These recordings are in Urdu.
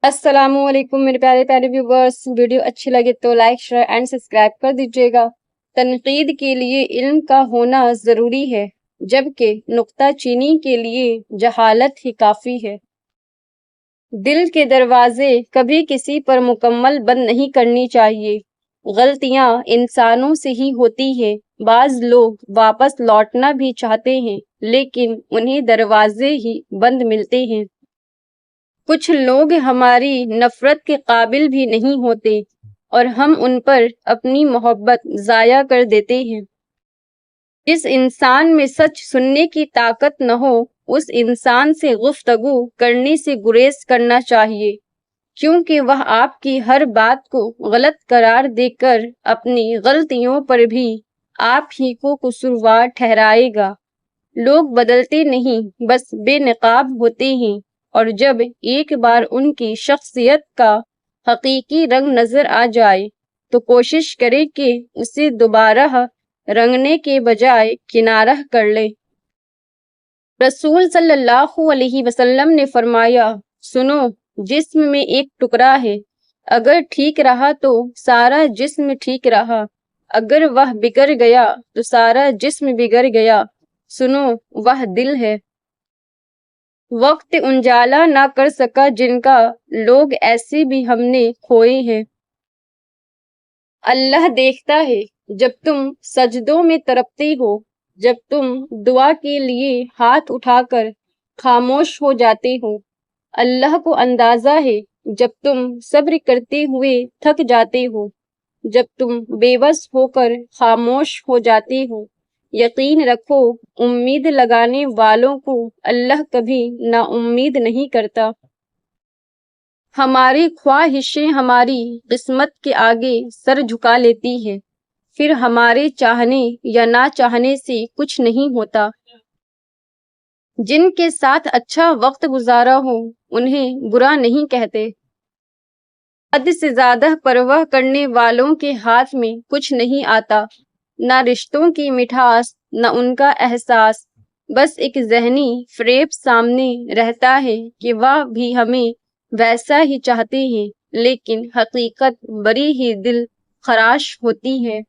السلام علیکم میرے پیارے پیارے ویورز، ویڈیو اچھی لگے تو لائک شیئر اینڈ سبسکرائب کر دیجیے گا۔ تنقید کے لیے علم کا ہونا ضروری ہے، جبکہ نکتہ چینی کے لیے جہالت ہی کافی ہے۔ دل کے دروازے کبھی کسی پر مکمل بند نہیں کرنی چاہیے۔ غلطیاں انسانوں سے ہی ہوتی ہیں۔ بعض لوگ واپس لوٹنا بھی چاہتے ہیں، لیکن انہیں دروازے ہی بند ملتے ہیں۔ کچھ لوگ ہماری نفرت کے قابل بھی نہیں ہوتے اور ہم ان پر اپنی محبت ضائع کر دیتے ہیں۔ جس انسان میں سچ سننے کی طاقت نہ ہو، اس انسان سے گفتگو کرنے سے گریز کرنا چاہیے، کیونکہ وہ آپ کی ہر بات کو غلط قرار دے کر اپنی غلطیوں پر بھی آپ ہی کو قصوروار ٹھہرائے گا۔ لوگ بدلتے نہیں، بس بے نقاب ہوتے ہیں، اور جب ایک بار ان کی شخصیت کا حقیقی رنگ نظر آ جائے تو کوشش کرے کہ اسے دوبارہ رنگنے کے بجائے کنارہ کر لے۔ رسول صلی اللہ علیہ وسلم نے فرمایا، سنو، جسم میں ایک ٹکڑا ہے، اگر ٹھیک رہا تو سارا جسم ٹھیک رہا، اگر وہ بگڑ گیا تو سارا جسم بگڑ گیا۔ سنو، وہ دل ہے۔ وقت انجالا نہ کر سکا جن کا، لوگ ایسے بھی ہم نے کھوئے ہیں۔ اللہ دیکھتا ہے جب تم سجدوں میں تڑپتے ہو، جب تم دعا کے لیے ہاتھ اٹھا کر خاموش ہو جاتے ہو۔ اللہ کو اندازہ ہے جب تم صبر کرتے ہوئے تھک جاتے ہو، جب تم بے بس ہو کر خاموش ہو جاتے ہو۔ یقین رکھو، امید لگانے والوں کو اللہ کبھی نا امید نہیں کرتا۔ ہماری خواہشیں ہماری قسمت کے آگے سر جھکا لیتی ہیں، پھر ہمارے چاہنے یا نہ چاہنے سے کچھ نہیں ہوتا۔ جن کے ساتھ اچھا وقت گزارا ہو انہیں برا نہیں کہتے۔ حد سے زیادہ پرواہ کرنے والوں کے ہاتھ میں کچھ نہیں آتا، نہ رشتوں کی مٹھاس نہ ان کا احساس، بس ایک ذہنی فریب سامنے رہتا ہے کہ وہ بھی ہمیں ویسا ہی چاہتے ہیں، لیکن حقیقت بڑی ہی دل خراش ہوتی ہے۔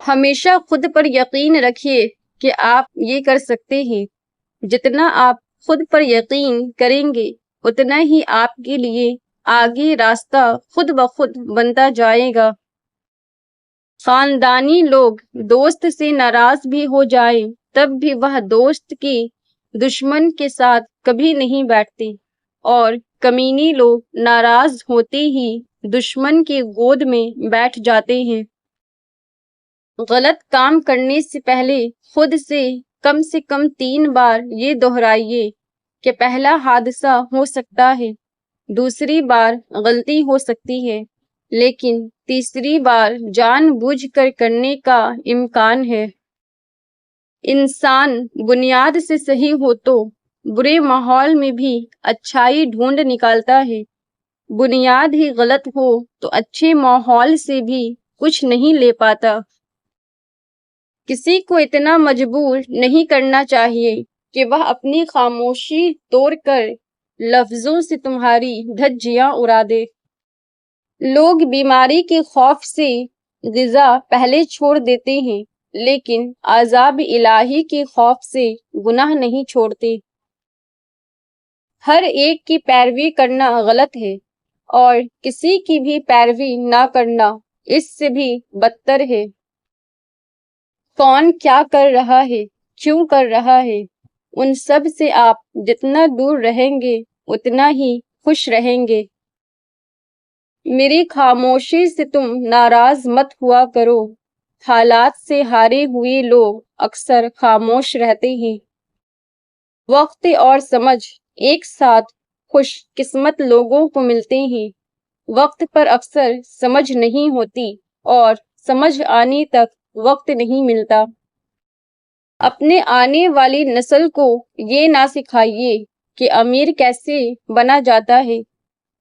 ہمیشہ خود پر یقین رکھیے کہ آپ یہ کر سکتے ہیں۔ جتنا آپ خود پر یقین کریں گے، اتنا ہی آپ کے لیے آگے راستہ خود بخود بنتا جائے گا۔ خاندانی لوگ دوست سے ناراض بھی ہو جائیں، تب بھی وہ دوست کے دشمن کے ساتھ کبھی نہیں بیٹھتے، اور کمینی لوگ ناراض ہوتے ہی دشمن کے گود میں بیٹھ جاتے ہیں۔ غلط کام کرنے سے پہلے خود سے کم 3 بار یہ دہرائیے کہ پہلا حادثہ ہو سکتا ہے، دوسری بار غلطی ہو سکتی ہے، لیکن تیسری بار جان بوجھ کر کرنے کا امکان ہے۔ انسان بنیاد سے صحیح ہو تو برے ماحول میں بھی اچھائی ڈھونڈ نکالتا ہے، بنیاد ہی غلط ہو تو اچھے ماحول سے بھی کچھ نہیں لے پاتا۔ کسی کو اتنا مجبور نہیں کرنا چاہیے کہ وہ اپنی خاموشی توڑ کر لفظوں سے تمہاری دھجیاں اڑا دے۔ لوگ بیماری کے خوف سے غذا پہلے چھوڑ دیتے ہیں، لیکن عذاب الہی کے خوف سے گناہ نہیں چھوڑتے۔ ہر ایک کی پیروی کرنا غلط ہے، اور کسی کی بھی پیروی نہ کرنا اس سے بھی بدتر ہے۔ کون کیا کر رہا ہے، کیوں کر رہا ہے، ان سب سے آپ جتنا دور رہیں گے اتنا ہی خوش رہیں گے۔ میری خاموشی سے تم ناراض مت ہوا کرو۔ حالات سے ہارے ہوئے لوگ اکثر خاموش رہتے ہیں۔ وقت اور سمجھ ایک ساتھ خوش قسمت لوگوں کو ملتے ہیں۔ وقت پر اکثر سمجھ نہیں ہوتی، اور سمجھ آنے تک وقت نہیں ملتا۔ اپنے آنے والی نسل کو یہ نہ سکھائیے کہ امیر کیسے بنا جاتا ہے،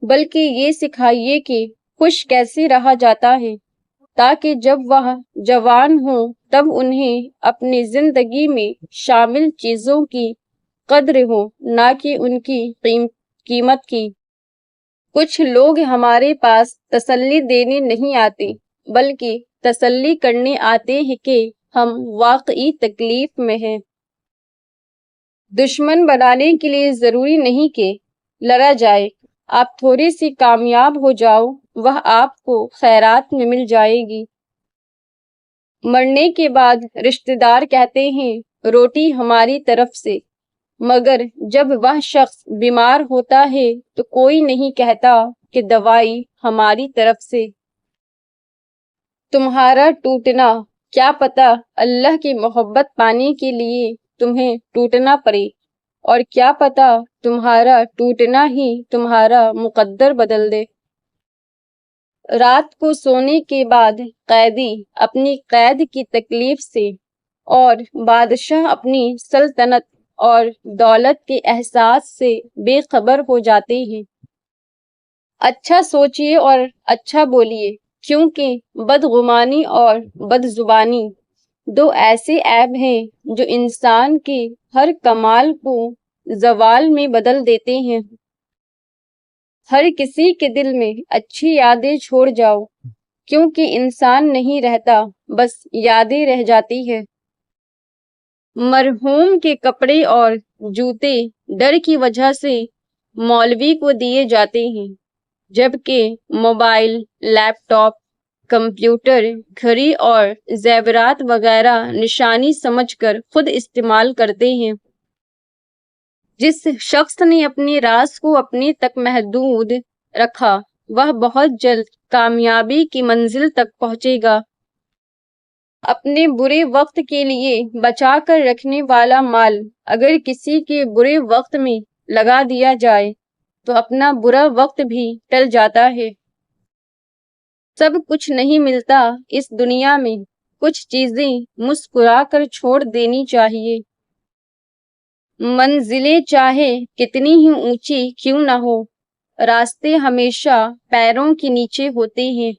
بلکہ یہ سکھائیے کہ خوش کیسے رہا جاتا ہے، تاکہ جب وہ جوان ہوں تب انہیں اپنی زندگی میں شامل چیزوں کی قدر ہو، نہ کہ ان کی قیمت کی۔ کچھ لوگ ہمارے پاس تسلی دینے نہیں آتے بلکہ تسلی کرنے آتے ہیں کہ ہم واقعی تکلیف میں ہیں۔ دشمن بنانے کے لیے ضروری نہیں کہ لڑا جائے، آپ تھوڑی سی کامیاب ہو جاؤ، وہ آپ کو خیرات میں مل جائے گی۔ مرنے کے بعد رشتہ دار کہتے ہیں روٹی ہماری طرف سے، مگر جب وہ شخص بیمار ہوتا ہے تو کوئی نہیں کہتا کہ دوائی ہماری طرف سے۔ تمہارا ٹوٹنا، کیا پتہ اللہ کی محبت پانے کے لیے تمہیں ٹوٹنا پڑے، اور کیا پتہ تمہارا ٹوٹنا ہی تمہارا مقدر بدل دے۔ رات کو سونے کے بعد قیدی اپنی قید کی تکلیف سے اور بادشاہ اپنی سلطنت اور دولت کے احساس سے بے خبر ہو جاتے ہیں۔ اچھا سوچئے اور اچھا بولیے، کیونکہ بدگمانی اور بدزبانی دو ایسے عیب ہیں جو انسان کے ہر کمال کو زوال میں بدل دیتے ہیں۔ ہر کسی کے دل میں اچھی یادیں چھوڑ جاؤ، کیونکہ انسان نہیں رہتا، بس یادیں رہ جاتی ہے۔ مرحوم کے کپڑے اور جوتے ڈر کی وجہ سے مولوی کو دیے جاتے ہیں، جبکہ موبائل، لیپ ٹاپ، کمپیوٹر، گھڑی اور زیورات وغیرہ نشانی سمجھ کر خود استعمال کرتے ہیں۔ جس شخص نے اپنے راز کو اپنے تک محدود رکھا وہ بہت جلد کامیابی کی منزل تک پہنچے گا۔ اپنے برے وقت کے لیے بچا کر رکھنے والا مال اگر کسی کے برے وقت میں لگا دیا جائے تو اپنا برا وقت بھی ٹل جاتا ہے۔ سب کچھ نہیں ملتا اس دنیا میں، کچھ چیزیں مسکرا کر چھوڑ دینی چاہیے۔ منزلیں چاہے کتنی ہی اونچی کیوں نہ ہو، راستے ہمیشہ پیروں کے نیچے ہوتے ہیں۔